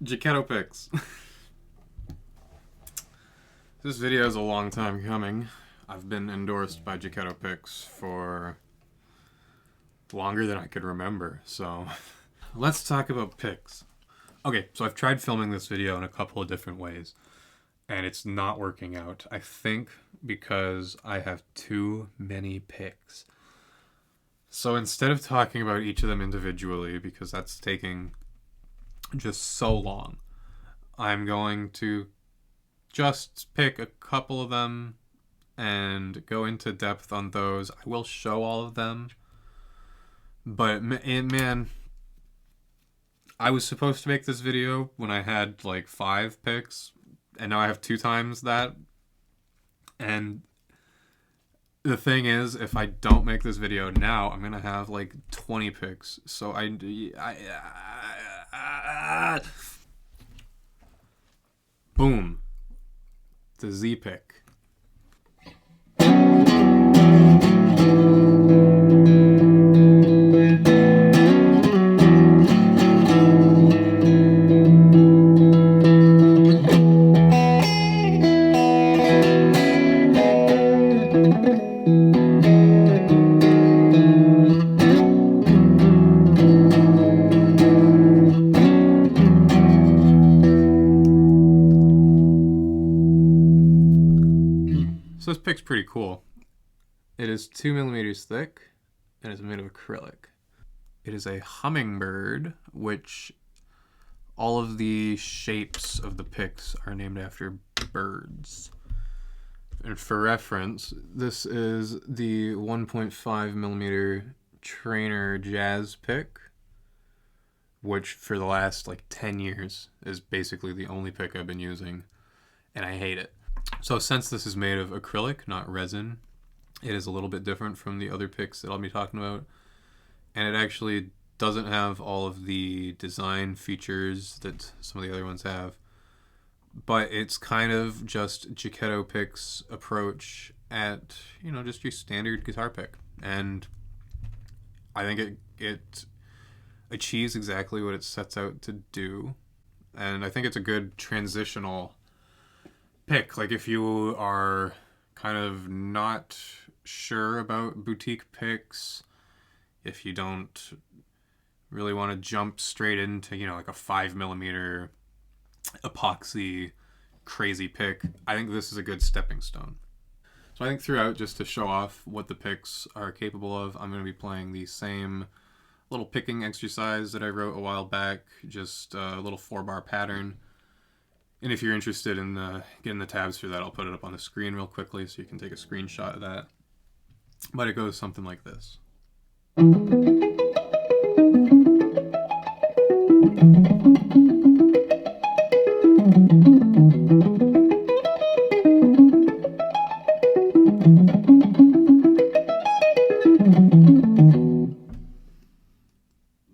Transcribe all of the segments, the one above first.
Jaketto Picks. This video is a long time coming. I've been endorsed by Jaketto Picks for longer than I could remember, so let's talk about picks. Okay, so I've tried filming this video in a couple of different ways, and it's not working out. I think because I have too many picks. So instead of talking about each of them individually, because that's taking just so long, I'm going to just pick a couple of them and go into depth on those. I will show all of them, but man, I was supposed to make this video when I had like 5 picks, and now I have 2 times that. And the thing is, if I don't make this video now, I'm gonna have like 20 picks. So boom, the Z pick. So this pick's pretty cool. It is 2 millimeters thick and it's made of acrylic. It is a hummingbird, which all of the shapes of the picks are named after birds. And for reference, this is the 1.5 millimeter trainer jazz pick, which for the last like 10 years is basically the only pick I've been using, and I hate it. So since this is made of acrylic, not resin, it is a little bit different from the other picks that I'll be talking about. And it actually doesn't have all of the design features that some of the other ones have. But it's kind of just Jaketto Picks' approach at, just your standard guitar pick. And I think it achieves exactly what it sets out to do. And I think it's a good transitional pick. Like if you are kind of not sure about boutique picks, if you don't really want to jump straight into like a 5 millimeter epoxy crazy pick, I think this is a good stepping stone. So I think throughout, just to show off what the picks are capable of, I'm going to be playing the same little picking exercise that I wrote a while back, just a little 4-bar pattern. And if you're interested in getting the tabs for that, I'll put it up on the screen real quickly so you can take a screenshot of that. But it goes something like this.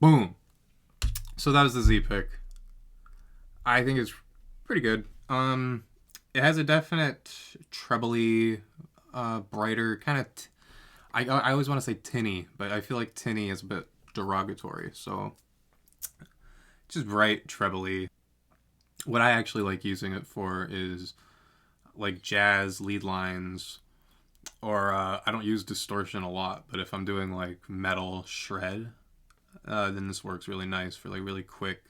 Boom. So that was the Z pick. I think it's pretty good. It has a definite trebly, brighter kind of. I always want to say tinny, but I feel like tinny is a bit derogatory. So just bright, trebly. What I actually like using it for is like jazz lead lines, or I don't use distortion a lot, but if I'm doing like metal shred, then this works really nice for like really quick,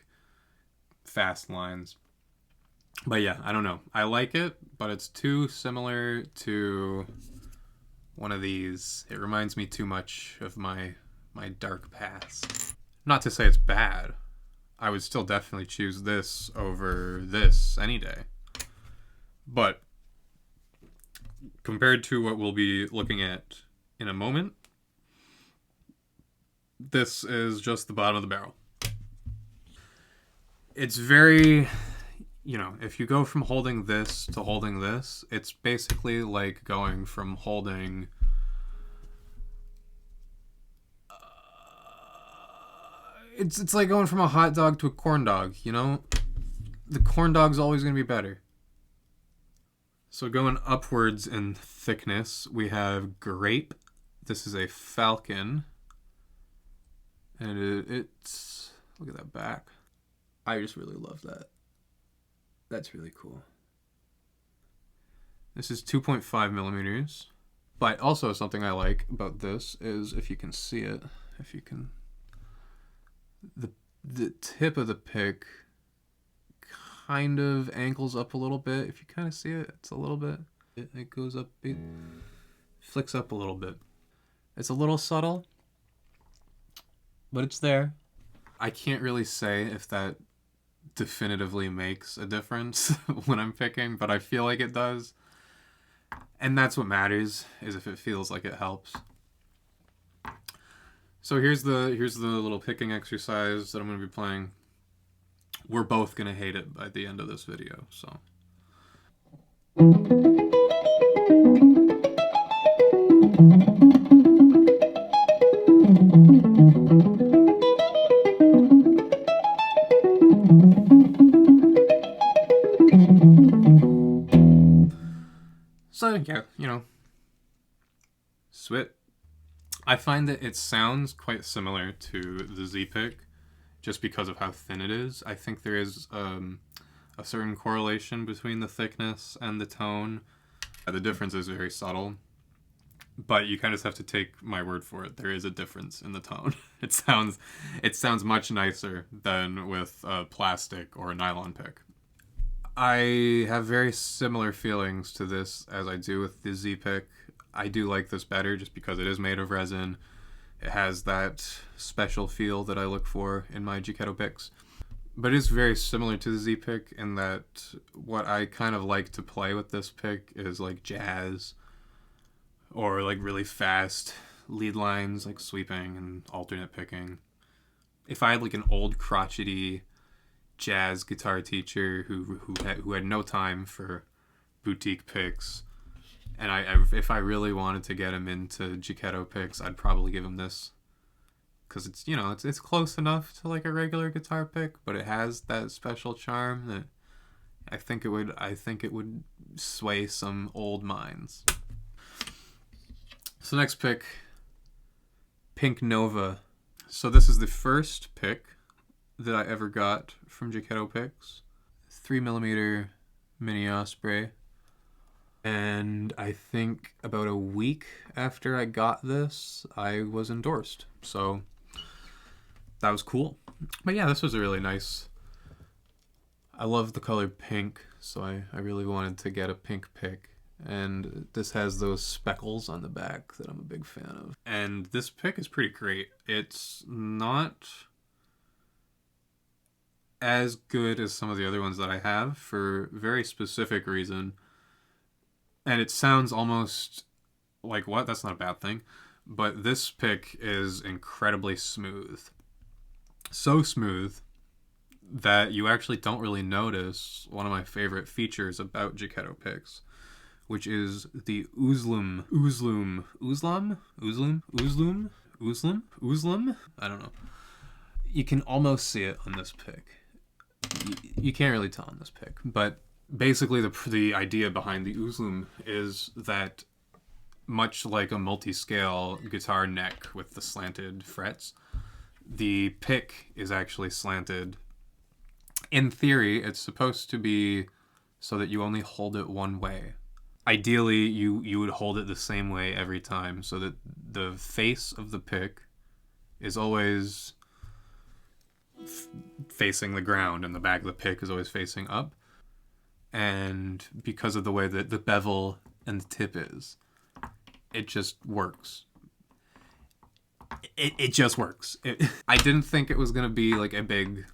fast lines. But yeah, I don't know. I like it, but it's too similar to one of these. It reminds me too much of my dark past. Not to say it's bad. I would still definitely choose this over this any day. But compared to what we'll be looking at in a moment, this is just the bottom of the barrel. It's very, if you go from holding this to holding this, it's basically like going from holding it's like going from a hot dog to a corn dog, The corn dog's always going to be better. So going upwards in thickness, we have grape. This is a falcon. And it's look at that back. I just really love that. That's really cool. This is 2.5 millimeters. But also something I like about this is, if you can see it, if you can, the tip of the pick kind of angles up a little bit. If you kind of see it, it's a little bit, it goes up, it flicks up a little bit. It's a little subtle, but it's there. I can't really say if that definitively makes a difference when I'm picking, but I feel like it does. And that's what matters, is if it feels like it helps. So here's the little picking exercise that I'm going to be playing. We're both going to hate it by the end of this video, so. So, yeah, you know, Swit. I find that it sounds quite similar to the Z-Pick, just because of how thin it is. I think there is a certain correlation between the thickness and the tone. The difference is very subtle, but you kind of have to take my word for it. There is a difference in the tone. It sounds much nicer than with a plastic or a nylon pick. I have very similar feelings to this as I do with the Z-Pick. I do like this better just because it is made of resin. It has that special feel that I look for in my Jaketto Picks. But it is very similar to the Z-Pick in that what I kind of like to play with this pick is like jazz or like really fast lead lines, like sweeping and alternate picking. If I had like an old crotchety jazz guitar teacher who had no time for boutique picks, and if I really wanted to get him into Jaketto Picks, I'd probably give him this, because it's, you know, it's close enough to like a regular guitar pick, but it has that special charm that I think it would sway some old minds. So next pick, Pink Nova. So this is the first pick that I ever got from Jaketto Picks. 3mm mini Osprey. And I think about a week after I got this, I was endorsed. So that was cool. But yeah, this was a really nice... I love the color pink, so I really wanted to get a pink pick. And this has those speckles on the back that I'm a big fan of. And this pick is pretty great. It's not as good as some of the other ones that I have for a very specific reason. And it sounds almost like, what? That's not a bad thing. But this pick is incredibly smooth. So smooth that you actually don't really notice one of my favorite features about Jaketto Picks, which is the oozlum. I don't know. You can almost see it on this pick. You can't really tell on this pick, but basically the idea behind the oozlum is that, much like a multi-scale guitar neck with the slanted frets, the pick is actually slanted. In theory, it's supposed to be so that you only hold it one way. Ideally, you would hold it the same way every time, so that the face of the pick is always facing the ground and the back of the pick is always facing up. And because of the way that the bevel and the tip is, it just works. It just works. I didn't think it was going to be like a big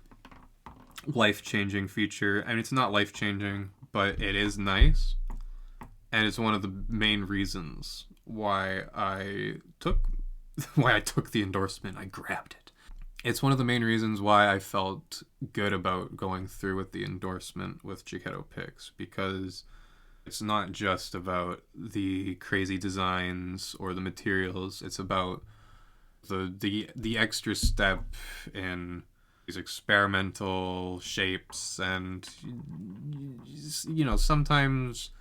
life-changing feature. I mean, it's not life-changing, but it is nice. And it's one of the main reasons why I took the endorsement. I grabbed it. It's one of the main reasons why I felt good about going through with the endorsement with Jaketto Picks, because it's not just about the crazy designs or the materials. It's about the extra step in these experimental shapes, and, you know, sometimes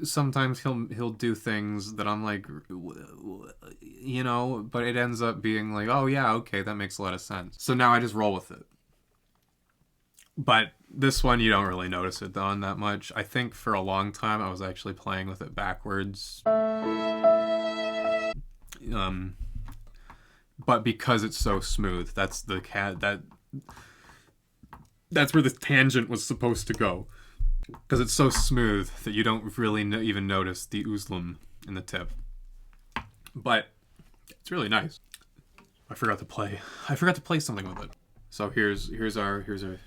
he'll do things that I'm like, you know, but it ends up being like, oh yeah, okay, that makes a lot of sense. So now I just roll with it. But this one, you don't really notice it on that much. I think for a long time I was actually playing with it backwards. But because it's so smooth, that's the that's where the tangent was supposed to go. Because it's so smooth that you don't really even notice the oozlum in the tip. But it's really nice. I forgot to play something with it. So here's our thing.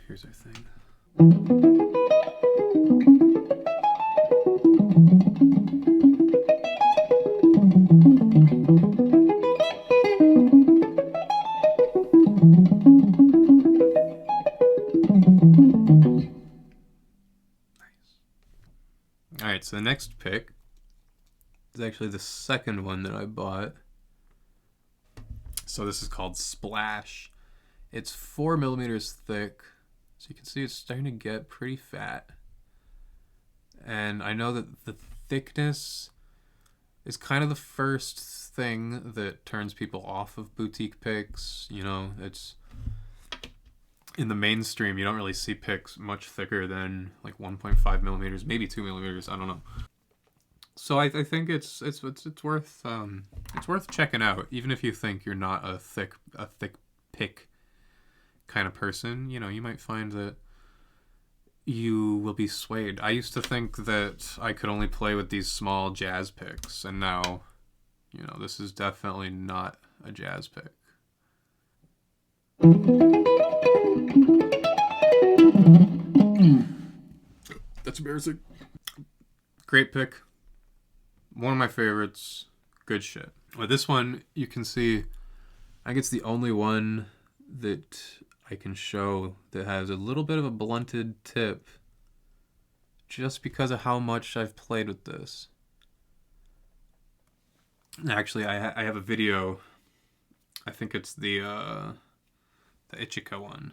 Alright, so the next pick is actually the second one that I bought. So this is called Splash. It's 4 millimeters thick. So you can see it's starting to get pretty fat. And I know that the thickness is kind of the first thing that turns people off of boutique picks. You know, it's in the mainstream, you don't really see picks much thicker than like 1.5 millimeters, maybe 2 millimeters. I don't know. So I think it's worth checking out, even if you think you're not a thick pick kind of person. You know, you might find that you will be swayed. I used to think that I could only play with these small jazz picks, and now, you know, this is definitely not a jazz pick. That's embarrassing. Great pick. One of my favorites. Good shit. With this one, you can see, I think it's the only one that I can show that has a little bit of a blunted tip, just because of how much I've played with this. Actually, I have a video. I think it's the Ichika one.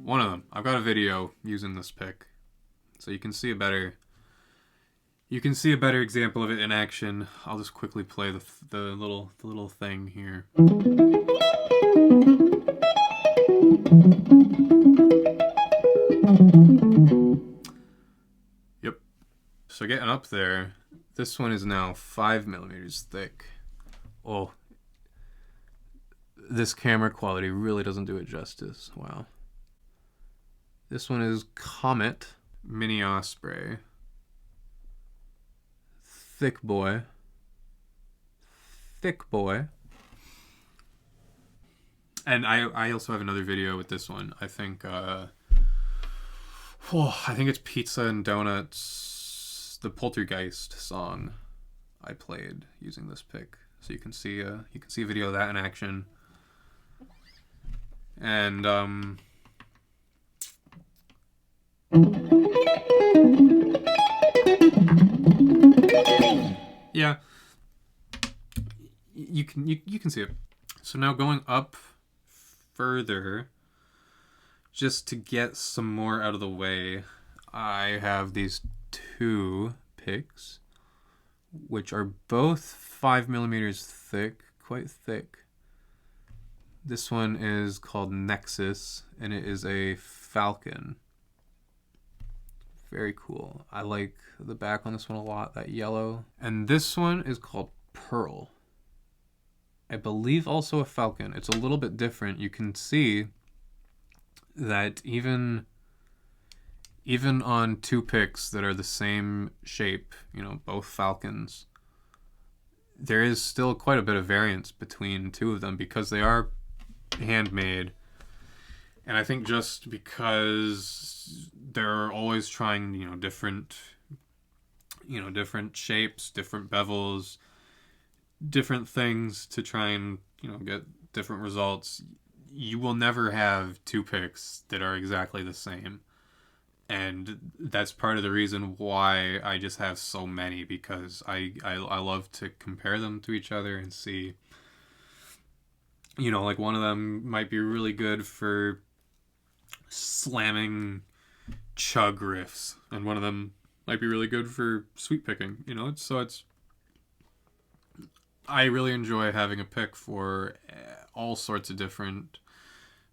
One of them. I've got a video using this pick, so you can see a better example of it in action. I'll just quickly play the little thing here. Yep. So getting up there, this one is now 5 millimeters thick. Oh, this camera quality really doesn't do it justice. Wow. This one is Comet Mini Osprey. Thick boy. Thick boy. And I also have another video with this one. I think it's Pizza and Donuts, the Poltergeist song I played using this pick. So you can see a video of that in action. And yeah, you can see it. So now going up further, just to get some more out of the way, I have these two picks, which are both 5 millimeters thick, quite thick. This one is called Nexus, and it is a Falcon. Very cool. I like the back on this one a lot, that yellow. And this one is called Pearl. I believe also a Falcon. It's a little bit different. You can see that even on two picks that are the same shape, you know, both Falcons, there is still quite a bit of variance between two of them because they are handmade. And I think just because they're always trying, you know, different shapes, different bevels, different things to try and, you know, get different results, you will never have two picks that are exactly the same. And that's part of the reason why I just have so many, because I love to compare them to each other and see, you know, like one of them might be really good for slamming chug riffs, and one of them might be really good for sweep picking, you know. I really enjoy having a pick for all sorts of different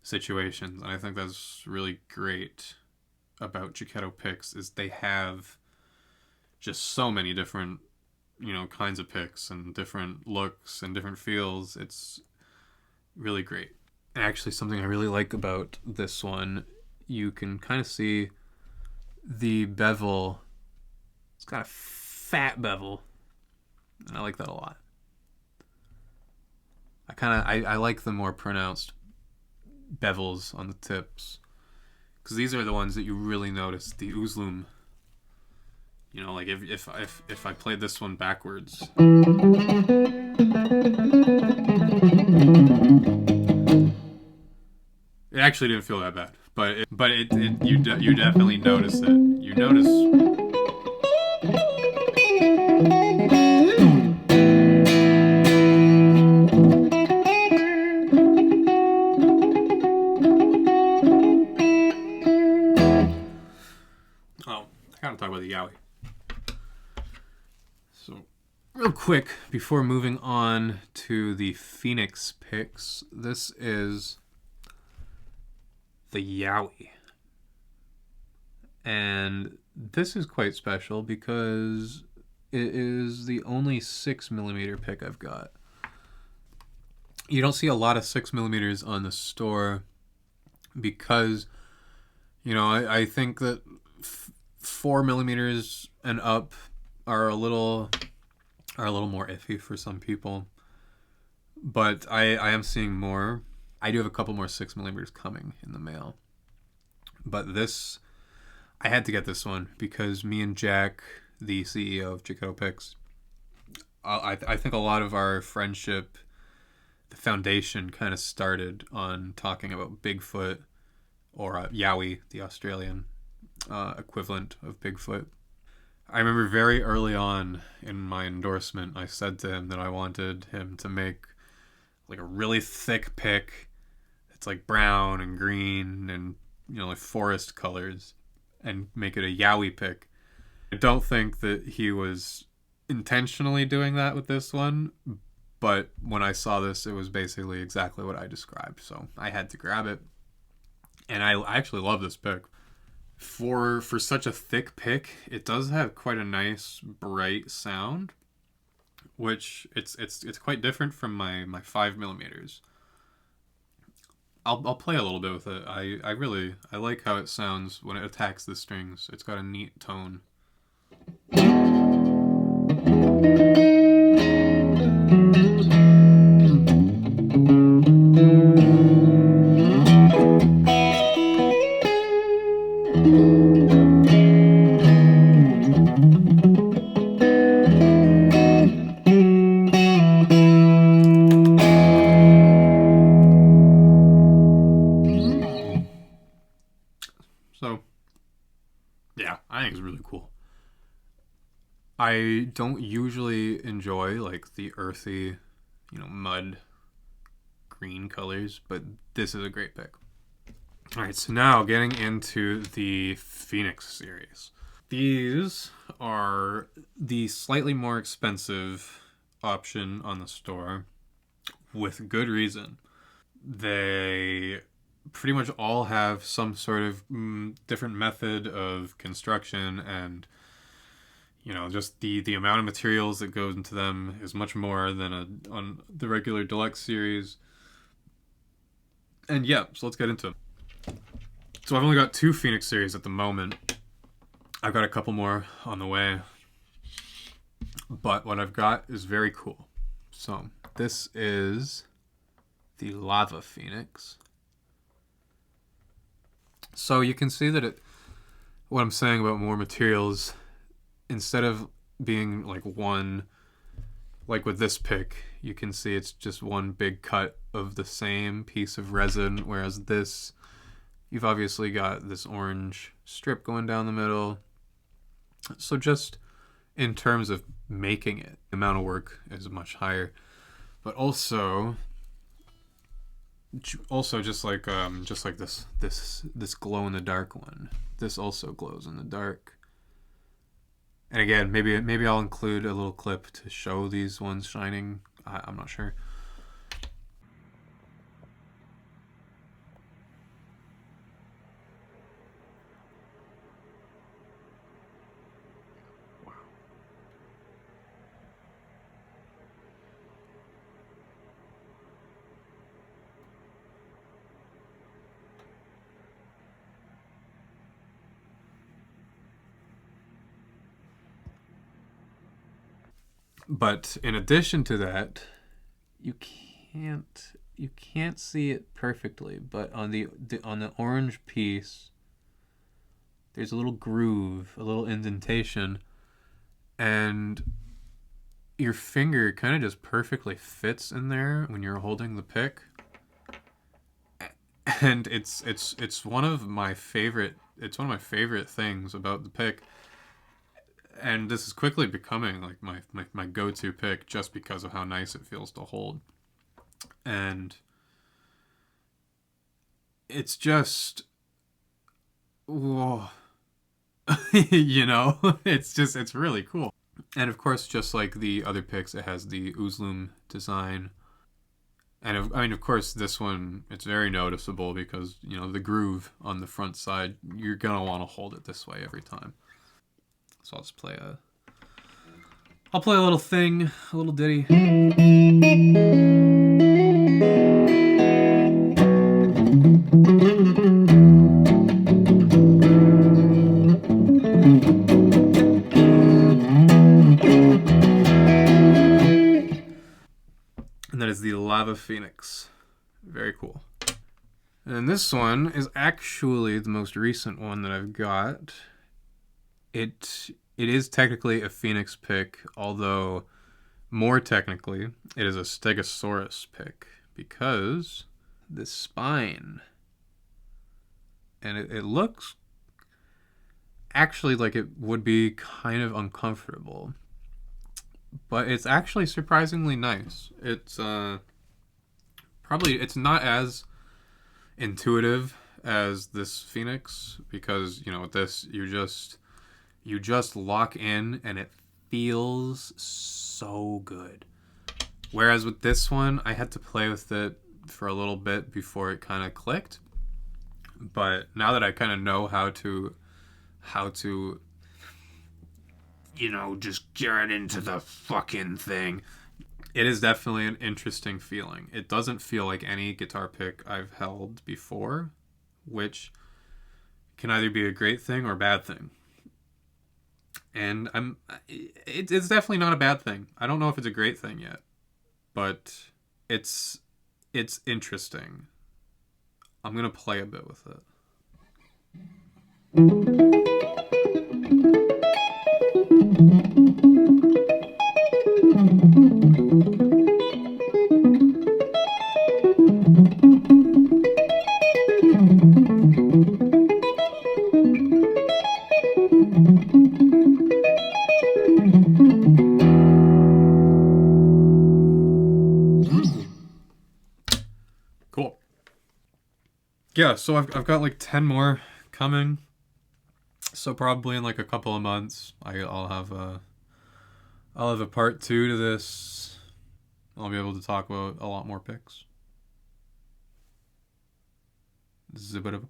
situations. And I think that's really great about Jaketto Picks is they have just so many different, kinds of picks and different looks and different feels. It's really great. And actually, something I really like about this one, you can kind of see the bevel. It's got a fat bevel, and I like that a lot. I like the more pronounced bevels on the tips, because these are the ones that you really notice the oozlum. Like if I played this one backwards, it actually didn't feel that bad, but you definitely notice it. You notice. Oh, I gotta talk about the Yowie. So, real quick before moving on to the Phoenix picks, this is the Yowie. And this is quite special because it is the only 6mm pick I've got. You don't see a lot of 6mm on the store because, I think that 4mm and up are a little more iffy for some people. But I am seeing more. I do have a couple more 6mm coming in the mail. But this, I had to get this one because me and Jack, the CEO of Jaketto Picks, I think a lot of our friendship, the foundation kind of started on talking about Bigfoot or Yowie, the Australian equivalent of Bigfoot. I remember very early on in my endorsement, I said to him that I wanted him to make like a really thick pick. It's like brown and green and, like forest colors, and make it a Yowie pick. I don't think that he was intentionally doing that with this one, but when I saw this, it was basically exactly what I described. So I had to grab it. And I actually love this pick. For such a thick pick, it does have quite a nice bright sound, which it's quite different from my 5mm. I'll play a little bit with it. I like how it sounds when it attacks the strings. It's got a neat tone. So, yeah, I think it's really cool. I don't usually enjoy like the earthy, mud green colors, but this is a great pick. All right, so now getting into the Phoenix series. These are the slightly more expensive option on the store with good reason. They pretty much all have some sort of different method of construction, and just the amount of materials that goes into them is much more than on the regular deluxe series. And yeah, so let's get into it. So I've only got 2 Phoenix series at the moment. I've got a couple more on the way, but what I've got is very cool. So this is the Lava Phoenix. So you can see that what I'm saying about more materials, instead of being like one, like with this pick, you can see it's just one big cut of the same piece of resin, whereas this, you've obviously got this orange strip going down the middle. So just in terms of making it, the amount of work is much higher. But also just like this glow in the dark one, this also glows in the dark. And again, maybe I'll include a little clip to show these ones shining. I'm not sure. But in addition to that, you can't see it perfectly, but on the orange piece, there's a little groove, a little indentation, and your finger kind of just perfectly fits in there when you're holding the pick. And it's one of my favorite things about the pick. And this is quickly becoming like my go-to pick just because of how nice it feels to hold. And it's just, whoa. You know, it's really cool. And of course, just like the other picks, it has the Uzlum design. And of course, this one, it's very noticeable because, you know, the groove on the front side, you're going to want to hold it this way every time. So I'll just play a little thing, a little ditty. And that is the Lava Phoenix. Very cool. And this one is actually the most recent one that I've got. It is technically a Phoenix pick, although more technically, it is a Stegosaurus pick because the spine, and it looks actually like it would be kind of uncomfortable, but it's actually surprisingly nice. It's it's not as intuitive as this Phoenix because, you know, with this you just lock in and it feels so good. Whereas with this one, I had to play with it for a little bit before it kind of clicked. But now that I kind of know how to, you know, just get into the fucking thing, it is definitely an interesting feeling. It doesn't feel like any guitar pick I've held before, which can either be a great thing or a bad thing. And it's definitely not a bad thing. I don't know if it's a great thing yet, but it's interesting. I'm gonna play a bit with it. Cool. Yeah, so I've got like 10 more coming. So probably in like a couple of months, I'll have a part 2 to this. I'll be able to talk about a lot more picks. Zip it up.